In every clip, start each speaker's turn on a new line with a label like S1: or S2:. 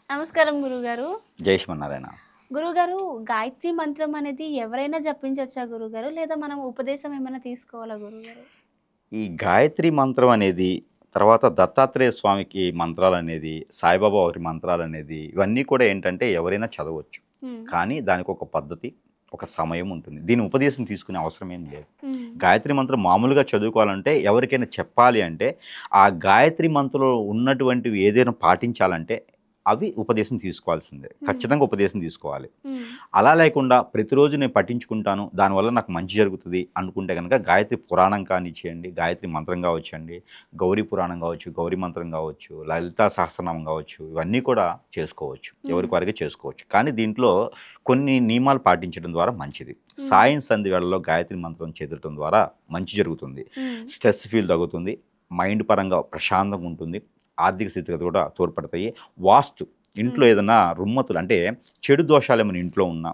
S1: నమస్కారం గురుగారు.
S2: జై శ్రీమన్నారాయణ.
S1: గురుగారు, గాయత్రి మంత్రం అనేది ఎవరైనా జపించొచ్చా గురుగారు? లేదా మనం ఉపదేశం ఏమైనా తీసుకోవాలా గురుగారు?
S2: ఈ గాయత్రి మంత్రం అనేది, తర్వాత దత్తాత్రేయ స్వామికి మంత్రాలనేది, సాయిబాబా వారి మంత్రాలనేది ఇవన్నీ కూడా ఏంటంటే ఎవరైనా చదవచ్చు.
S1: హ్మ్.
S2: కానీ దానికి ఒక పద్ధతి, ఒక సమయం ఉంటుంది. దీని ఉపదేశం తీసుకునే అవసరం ఏం లేదు.
S1: హ్మ్.
S2: గాయత్రి మంత్రం మామూలుగా చదువుకోవాలంటే, ఎవరికైనా చెప్పాలి అంటే, ఆ గాయత్రి మంత్రంలో ఉన్నటువంటివి ఏదైనా పాటించాలంటే అవి ఉపదేశం తీసుకోవాల్సిందే. ఖచ్చితంగా ఉపదేశం తీసుకోవాలి.
S1: హ్మ్.
S2: అలా లేకుండా ప్రతిరోజు నేను పఠించుకుంటాను, దానివల్ల నాకు మంచి జరుగుతుంది అనుకుంటే కనుక గాయత్రి పురాణం కానిచ్చేయండి, గాయత్రి మంత్రం కావచ్చండి, గౌరీ పురాణం కావచ్చు, గౌరీ మంత్రం కావచ్చు, లలితా సహస్రనామం కావచ్చు, ఇవన్నీ కూడా చేసుకోవచ్చు. ఎవరికి వారికి చేసుకోవచ్చు. కానీ దీంట్లో కొన్ని నియమాలు పాటించడం ద్వారా మంచిది. సాయం సంధి వేళల్లో గాయత్రి మంత్రం చదవటం ద్వారా మంచి జరుగుతుంది.
S1: హ్మ్.
S2: స్ట్రెస్ ఫీల్ తగ్గుతుంది, మైండ్ పరంగా ప్రశాంతంగా ఉంటుంది, ఆర్థిక స్థితిగతి కూడా తోడ్పడతాయి. వాస్తు ఇంట్లో ఏదైనా రుమ్మతులు అంటే చెడు దోషాలు ఏమైనా ఇంట్లో ఉన్నా,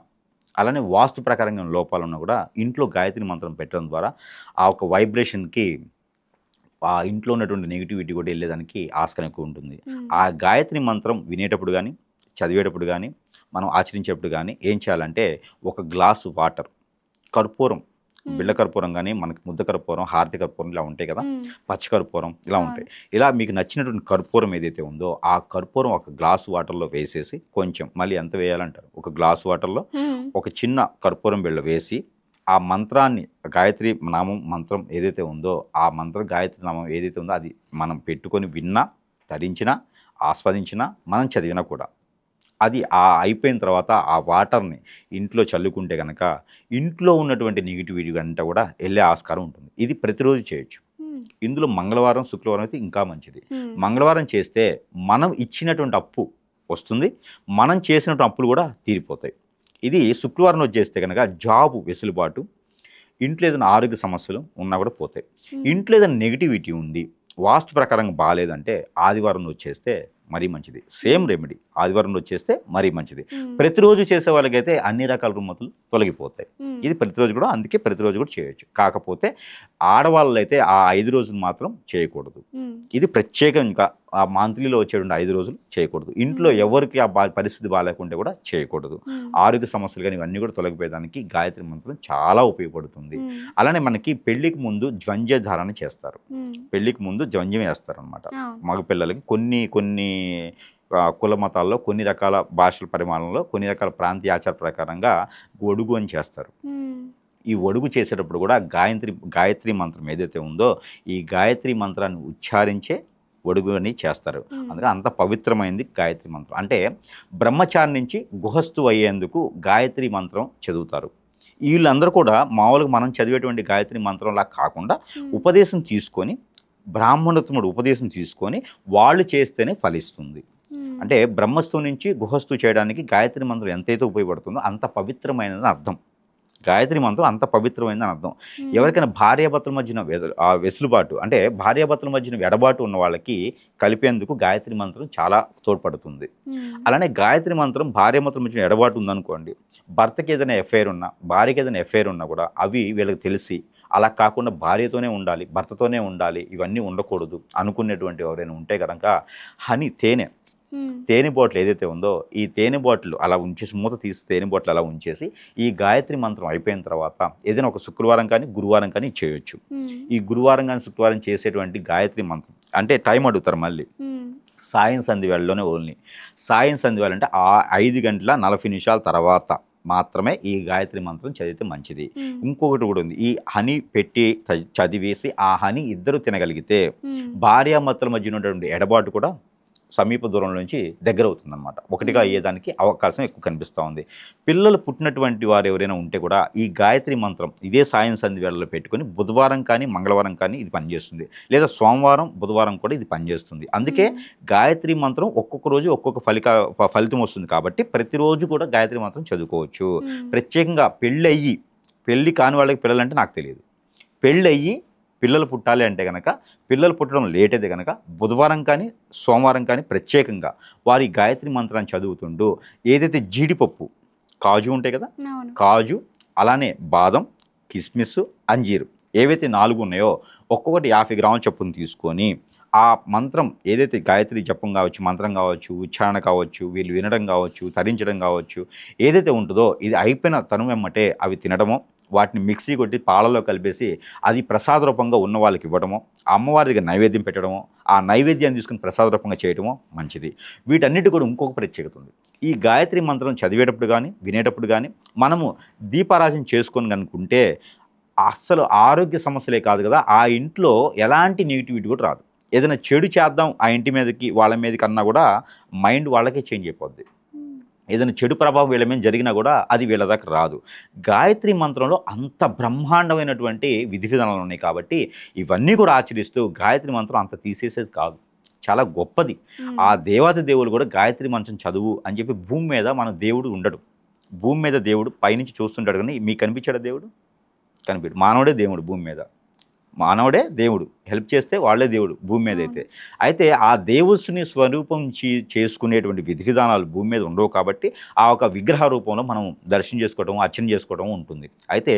S2: అలానే వాస్తు ప్రకారంగా లోపాలు ఉన్నా కూడా ఇంట్లో గాయత్రి మంత్రం పెట్టడం ద్వారా ఆ ఒక వైబ్రేషన్కి ఆ ఇంట్లో ఉన్నటువంటి నెగిటివిటీ కూడా వెళ్ళేదానికి ఆస్కారం ఎక్కువ ఉంటుంది.
S1: హ్మ్.
S2: ఆ గాయత్రి మంత్రం వినేటప్పుడు కానీ, చదివేటప్పుడు కానీ, మనం ఆచరించేటప్పుడు కానీ ఏం చేయాలంటే, ఒక గ్లాసు వాటర్, కర్పూరం, బిళ్ళ కర్పూరం కానీ, మనకి ముద్ద కర్పూరం, హారతి కర్పూరం ఇలా ఉంటాయి కదా,
S1: హ్మ్.
S2: పచ్చి కర్పూరం ఇలా ఉంటాయి. ఇలా మీకు నచ్చినటువంటి కర్పూరం ఏదైతే ఉందో ఆ కర్పూరం ఒక గ్లాసు వాటర్లో వేసేసి, కొంచెం మళ్ళీ ఎంత వేయాలంటారు, ఒక గ్లాసు వాటర్లో
S1: హ్మ్.
S2: ఒక చిన్న కర్పూరం బిళ్ళ వేసి, ఆ మంత్రాన్ని, గాయత్రి నామం మంత్రం ఏదైతే ఉందో ఆ మంత్రం గాయత్రి నామం ఏదైతే ఉందో అది మనం పెట్టుకొని విన్నా, ధరించినా, ఆస్వాదించినా, మనం చదివినా కూడా అది అయిపోయిన తర్వాత ఆ వాటర్ని ఇంట్లో చల్లుకుంటే కనుక ఇంట్లో ఉన్నటువంటి నెగిటివిటీ అంతా కూడా వెళ్ళే ఆస్కారం ఉంటుంది. ఇది ప్రతిరోజు చేయొచ్చు.
S1: హ్మ్.
S2: ఇందులో మంగళవారం, శుక్రవారం అయితే ఇంకా మంచిది.
S1: హ్మ్.
S2: మంగళవారం చేస్తే మనం ఇచ్చినటువంటి అప్పు వస్తుంది, మనం చేసినటువంటి అప్పులు కూడా తీరిపోతాయి. ఇది శుక్రవారం రోజు చేస్తే కనుక జాబు వెసులుబాటు, ఇంట్లో ఏదైనా ఆరోగ్య సమస్యలు ఉన్నా కూడా పోతాయి. ఇంట్లో ఏదైనా నెగిటివిటీ ఉంది, వాస్తు ప్రకారంగా బాగాలేదంటే ఆదివారం రోజు చేస్తే మరీ మంచిది. సేమ్ రెమెడీ ఆదివారం రోజు చేస్తే మరీ మంచిది.
S1: హ్మ్.
S2: ప్రతిరోజు చేసే వాళ్ళకైతే అన్ని రకాల రుమ్మతులు తొలగిపోతాయి.
S1: హ్మ్.
S2: ఇది ప్రతిరోజు కూడా, అందుకే ప్రతిరోజు కూడా చేయొచ్చు. కాకపోతే ఆడవాళ్ళైతే ఆ 5 రోజులు మాత్రం చేయకూడదు.
S1: హ్మ్.
S2: ఇది ప్రత్యేకంగా ఆ మంత్లీలో వచ్చేటువంటి 5 రోజులు చేయకూడదు. ఇంట్లో ఎవరికి ఆ పరిస్థితి బాగాలేకుంటే కూడా చేయకూడదు.
S1: హ్మ్.
S2: ఆరోగ్య సమస్యలు కానీ ఇవన్నీ కూడా తొలగిపోయేదానికి గాయత్రి మంత్రం చాలా ఉపయోగపడుతుంది.
S1: హ్మ్.
S2: అలానే మనకి పెళ్లికి ముందు జ్వంజ ధారణ చేస్తారు.
S1: హ్మ్.
S2: పెళ్లికి ముందు జ్వంజం వేస్తారనమాట
S1: అవును.
S2: మగపిల్లలకి. కొన్ని కుల మతాల్లో, కొన్ని రకాల భాషల పరిమాణంలో, కొన్ని రకాల ప్రాంతీయ ఆచార ప్రకారంగా ఒడుగు అని చేస్తారు.
S1: హ్మ్.
S2: ఈ ఒడుగు చేసేటప్పుడు కూడా గాయత్రి మంత్రం ఏదైతే ఉందో ఈ గాయత్రి మంత్రాన్ని ఉచ్చారించే ఒడుగు అని చేస్తారు. అందుకని అంత పవిత్రమైంది గాయత్రి మంత్రం. అంటే బ్రహ్మచారి నుంచి గుహస్థు అయ్యేందుకు గాయత్రి మంత్రం చదువుతారు. వీళ్ళందరూ కూడా మామూలుగా మనం చదివేటువంటి గాయత్రి మంత్రంలా కాకుండా ఉపదేశం తీసుకొని, బ్రాహ్మణోత్తముడు ఉపదేశం తీసుకొని వాళ్ళు చేస్తేనే ఫలిస్తుంది.
S1: హ్మ్.
S2: అంటే బ్రహ్మస్థు నుంచి గుహస్థు చేయడానికి గాయత్రి మంత్రం ఎంతైతే ఉపయోగపడుతుందో అంత పవిత్రమైనదని అర్థం. గాయత్రి మంత్రం అంత పవిత్రమైందని అర్థం. ఎవరికైనా భార్యాభర్తల మధ్యన వెసులుబాటు అంటే భార్యాభర్తల మధ్యన ఎడబాటు ఉన్న వాళ్ళకి కలిపేందుకు గాయత్రి మంత్రం చాలా తోడ్పడుతుంది.
S1: హ్మ్.
S2: అలానే గాయత్రి మంత్రం భార్యాభర్తల మధ్యన ఎడబాటు ఉందనుకోండి, భర్తకి ఏదైనా ఎఫైర్ ఉన్నా, భార్యకి ఏదైనా ఎఫైర్ ఉన్నా కూడా అవి వీళ్ళకి తెలిసి, అలా కాకుండా భార్యతోనే ఉండాలి, భర్తతోనే ఉండాలి, ఇవన్నీ ఉండకూడదు అనుకునేటువంటి ఎవరైనా ఉంటే కనుక
S1: హ్మ్.
S2: తేనె బాటిల్ ఏదైతే ఉందో ఈ తేనె బాటిల్ అలా ఉంచేసి, మూత తీసి తేనె బాటిల్ అలా ఉంచేసి ఈ గాయత్రి మంత్రం అయిపోయిన తర్వాత ఏదైనా ఒక శుక్రవారం కానీ, గురువారం కానీ చేయొచ్చు.
S1: హ్మ్.
S2: ఈ గురువారం కానీ, శుక్రవారం చేసేటువంటి గాయత్రి మంత్రం అంటే టైం అడుగుతారు మళ్ళీ.
S1: హ్మ్.
S2: సాయం సంధి వేళలోనే ఓన్లీ. సాయం సంధి వేళ అంటే ఆ 5:40 తర్వాత మాత్రమే ఈ గాయత్రి మంత్రం చదివితే మంచిది.
S1: హ్మ్.
S2: ఇంకొకటి కూడా ఉంది. ఈ హనీ పెట్టి చదివేసి ఆ హనీ ఇద్దరు తినగలిగితే
S1: హ్మ్.
S2: భార్యాభర్తల మధ్య ఉన్నటువంటి ఎడబాటు కూడా సమీప దూరం నుంచి దగ్గర అవుతుందన్నమాట. ఒకటిగా అయ్యేదానికి అవకాశం ఎక్కువ కనిపిస్తూ ఉంది. పిల్లలు పుట్టినటువంటి వారు ఎవరైనా ఉంటే కూడా ఈ గాయత్రి మంత్రం ఇదే సాయం సంధి వేళలో పెట్టుకొని బుధవారం కానీ, మంగళవారం కానీ ఇది పనిచేస్తుంది. లేదా సోమవారం, బుధవారం కూడా ఇది పనిచేస్తుంది. అందుకే గాయత్రి మంత్రం ఒక్కొక్క రోజు ఒక్కొక్క ఫలితం వస్తుంది కాబట్టి ప్రతిరోజు కూడా గాయత్రి మంత్రం చదువుకోవచ్చు. ప్రత్యేకంగా పెళ్ళి కాని వాళ్ళకి పిల్లలంటే నాకు తెలియదు. పెళ్ళయ్యి పిల్లలు పుట్టాలి అంటే కనుక, పిల్లలు పుట్టడం లేట్ అయితే కనుక బుధవారం కానీ, సోమవారం కానీ ప్రత్యేకంగా వారి గాయత్రి మంత్రాన్ని చదువుతుంటూ ఏదైతే జీడిపప్పు, కాజు ఉంటాయి కదా,
S1: అవును.
S2: కాజు, అలానే బాదం, కిస్మిస్, అంజీరు ఏవైతే 4 ఉన్నాయో ఒక్కొక్కటి 50 గ్రాముల చొప్పున తీసుకొని ఆ మంత్రం ఏదైతే గాయత్రి జపం కావచ్చు, మంత్రం కావచ్చు, ఉచ్చారణ కావచ్చు, వీళ్ళు వినడం కావచ్చు, తరించడం కావచ్చు, ఏదైతే ఉంటుందో ఇది అయిపోయిన తనువెమ్మటే అవి తినడమో, వాటిని మిక్సీ కొట్టి పాలలో కలిపేసి అది ప్రసాద రూపంగా ఉన్న వాళ్ళకి ఇవ్వడమో, అమ్మవారి దగ్గర నైవేద్యం పెట్టడమో, ఆ నైవేద్యాన్ని తీసుకుని ప్రసాద రూపంగా చేయడమో మంచిది. వీటన్నిటి కూడా ఇంకొక ప్రత్యేకత ఉంది. ఈ గాయత్రి మంత్రం చదివేటప్పుడు కానీ, వినేటప్పుడు కానీ మనము దీపారాజన చేసుకొని కనుకుంటే అస్సలు ఆరోగ్య సమస్యలే కాదు కదా, ఆ ఇంట్లో ఎలాంటి నెగిటివిటీ కూడా రాదు. ఏదైనా చెడు చేద్దాం ఆ ఇంటి మీదకి వాళ్ళ మీదకి అన్నా కూడా మైండ్ వాళ్ళకే చేంజ్ అయిపోద్ది. ఏదైనా చెడు ప్రభావం వీళ్ళ మీద జరిగినా కూడా అది వీళ్ళ దాకా రాదు. గాయత్రి మంత్రంలో అంత బ్రహ్మాండమైనటువంటి విధి విధానాలు ఉన్నాయి కాబట్టి ఇవన్నీ కూడా ఆచరిస్తూ గాయత్రి మంత్రం అంత తీసేసేది కాదు, చాలా గొప్పది. ఆ దేవాది దేవుడు కూడా గాయత్రి మంత్రం చదువు అని చెప్పి భూమి మీద మన దేవుడు ఉండడు. భూమి మీద దేవుడు పైనుంచి చూస్తుంటాడు, కానీ మీకు కనిపించాడా దేవుడు? కనిపించడు. మానవుడే దేవుడు భూమి మీద, మానవుడే దేవుడు. హెల్ప్ చేస్తే వాళ్ళే దేవుడు భూమి మీద అయితే. అయితే ఆ దేవుని స్వరూపం చేసుకునేటువంటి విధి విధానాలు భూమి మీద ఉండవు కాబట్టి ఆ ఒక విగ్రహ రూపంలో మనం దర్శనం చేసుకోవడం, అర్చన చేసుకోవడం ఉంటుంది. అయితే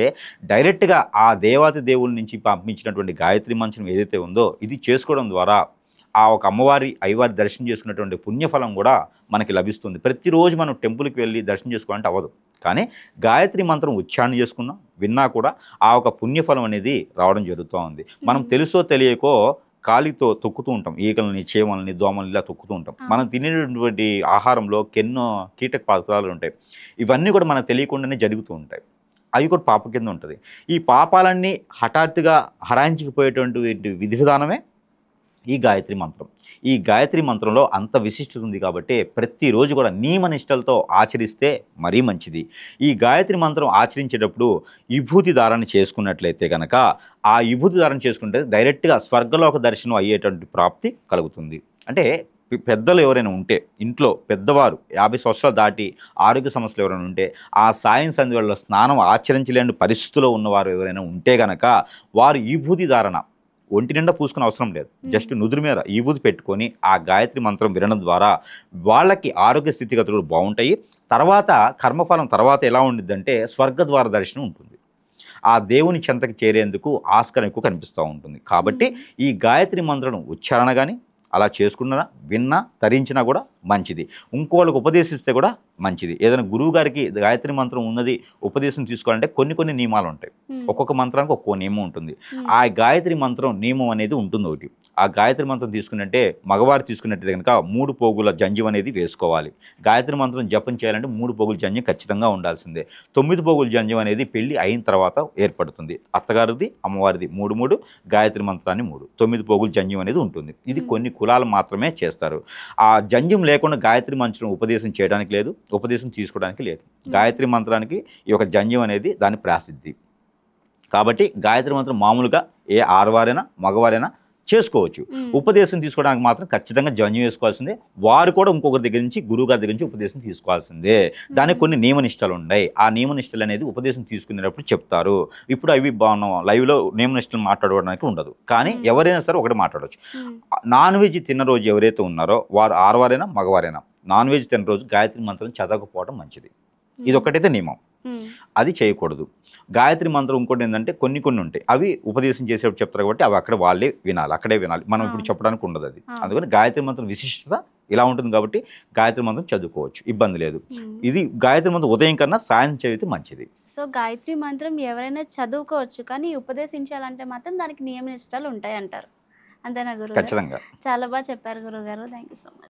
S2: డైరెక్ట్గా ఆ దేవాతి దేవుడి నుంచి పంపించినటువంటి గాయత్రి మంత్రం ఏదైతే ఉందో ఇది చేసుకోవడం ద్వారా ఆ ఒక అమ్మవారి అయ్యవారి దర్శనం చేసుకున్నటువంటి పుణ్యఫలం కూడా మనకి లభిస్తుంది. ప్రతిరోజు మనం టెంపుల్కి వెళ్ళి దర్శనం చేసుకోవాలంటే అవ్వదు, కానీ గాయత్రి మంత్రం ఉచ్చారణ చేసుకున్నాం, విన్నా కూడా ఆ ఒక పుణ్యఫలం అనేది రావడం జరుగుతూ ఉంది. మనం తెలుసో తెలియకో కాలితో తొక్కుతూ ఉంటాం, ఈకలని, చీమలని, దోమలని ఇలా తొక్కుతూ ఉంటాం. మనం తినేటువంటి ఆహారంలో ఎన్నో కీటక పదార్థాలు ఉంటాయి. ఇవన్నీ కూడా మనకు తెలియకుండానే జరుగుతూ ఉంటాయి. అవి కూడా పాప కింద ఉంటుంది. ఈ పాపాలన్నీ హఠాత్తుగా హరాయించుకుపోయేటువంటి విధి విధానమే ఈ గాయత్రి మంత్రం. ఈ గాయత్రి మంత్రంలో అంత విశిష్టత ఉంది కాబట్టి ప్రతిరోజు కూడా నియమనిష్టలతో ఆచరిస్తే మరీ మంచిది. ఈ గాయత్రి మంత్రం ఆచరించేటప్పుడు విభూతి ధారణ చేసుకున్నట్లయితే కనుక ఆ విభూతి ధారణ చేసుకుంటే డైరెక్ట్గా స్వర్గలోక దర్శనం అయ్యేటువంటి ప్రాప్తి కలుగుతుంది. అంటే పెద్దలు ఎవరైనా ఉంటే ఇంట్లో పెద్దవారు 50 సంవత్సరాలు దాటి ఆరోగ్య సమస్యలు ఎవరైనా ఉంటే ఆ సాయం సంధ్య వేళలో స్నానం ఆచరించలేని పరిస్థితిలో ఉన్నవారు ఎవరైనా ఉంటే కనుక వారు విభూతి ధారణ ఒంటి నిండా పూసుకునే అవసరం లేదు, జస్ట్ నుదురు మీద విభూతి పెట్టుకొని ఆ గాయత్రి మంత్రం వినడం ద్వారా వాళ్ళకి ఆరోగ్య స్థితిగతులు బాగుంటాయి. తర్వాత కర్మఫలం తర్వాత ఎలా ఉండిద్దంటే స్వర్గద్వార దర్శనం ఉంటుంది. ఆ దేవుని చెంతకి చేరేందుకు ఆస్కారం ఎక్కువ కనిపిస్తూ ఉంటుంది. కాబట్టి ఈ గాయత్రి మంత్రం ఉచ్చారణ కానీ అలా చేసుకున్నా, విన్నా, తరించినా కూడా మంచిది. ఇంకోళ్ళకి ఉపదేశిస్తే కూడా మంచిది. ఏదైనా గురువు గారికి గాయత్రి మంత్రం ఉన్నది ఉపదేశం తీసుకోవాలంటే కొన్ని నియమాలు ఉంటాయి. ఒక్కొక్క మంత్రానికి ఒక్కో నియమం ఉంటుంది. ఆ గాయత్రి మంత్రం నియమం అనేది ఉంటుంది ఒకటి. ఆ గాయత్రి మంత్రం తీసుకున్నట్టే మగవారు తీసుకున్నట్టు కనుక 3 పోగుల జంజం అనేది వేసుకోవాలి. గాయత్రి మంత్రం జపం చేయాలంటే 3 పోగుల జంజం ఖచ్చితంగా ఉండాల్సిందే. 9 పోగుల జంజం అనేది పెళ్లి అయిన తర్వాత ఏర్పడుతుంది. అత్తగారిది, అమ్మవారిది 3 గాయత్రి మంత్రాన్ని 3, 9 పోగుల జంజం అనేది ఉంటుంది. ఇది కొన్ని కులాలు మాత్రమే చేస్తారు. ఆ జంజం లేకుండా గాయత్రి మంత్రం ఉపదేశం చేయడానికి లేదు, ఉపదేశం తీసుకోవడానికి లేదు. గాయత్రి మంత్రానికి ఈ యొక్క జంజం అనేది దాని ప్రాసిద్ధి. కాబట్టి గాయత్రి మంత్రం మామూలుగా ఏ ఆడవారైనా మగవారైనా చేసుకోవచ్చు. ఉపదేశం తీసుకోవడానికి మాత్రం ఖచ్చితంగా జంజం వేసుకోవాల్సిందే. వారు కూడా ఇంకొకరి దగ్గర నుంచి, గురువు గారి దగ్గర నుంచి ఉపదేశం తీసుకోవాల్సిందే. దానికి కొన్ని నియమనిష్టలు ఉన్నాయి. ఆ నియమనిష్టలు అనేది ఉపదేశం తీసుకునేటప్పుడు చెప్తారు. ఇప్పుడు అవి లైవ్లో నియమనిష్టలు మాట్లాడడానికి ఉండదు, కానీ ఎవరైనా సరే ఒకటి మాట్లాడవచ్చు. నాన్ వెజ్ తిన్న రోజు ఎవరైతే ఉన్నారో వారు ఆడవారైనా మగవారైనా నాన్ వెజ్ తిన్న రోజు గాయత్రి మంత్రం చదవకపోవడం మంచిది. ఇది ఒకటైతే నియమం, అది చేయకూడదు. గాయత్రి మంత్రం ఇంకోటి ఏంటంటే కొన్ని ఉంటాయి, అవి ఉపదేశం చేసేటప్పుడు చెప్తారు కాబట్టి అవి అక్కడ వాళ్ళే వినాలి, అక్కడే వినాలి. మనం ఇప్పుడు చెప్పడానికి ఉండదు అది. అందుకని గాయత్రి మంత్రం విశిష్టత ఇలా ఉంటుంది కాబట్టి గాయత్రి మంత్రం చదువుకోవచ్చు, ఇబ్బంది లేదు. ఇది గాయత్రి మంత్రం ఉదయం కన్నా సాయంత్రం చదివితే మంచిది.
S1: సో గాయత్రి మంత్రం ఎవరైనా చదువుకోవచ్చు, కానీ ఉపదేశించాలంటే మాత్రం దానికి నియమ నిష్టలు ఉంటాయి అంటారు. అంతేనా గురువు?
S2: ఖచ్చితంగా.
S1: చాలా బాగా చెప్పారు గురువు గారు. Thank you so much.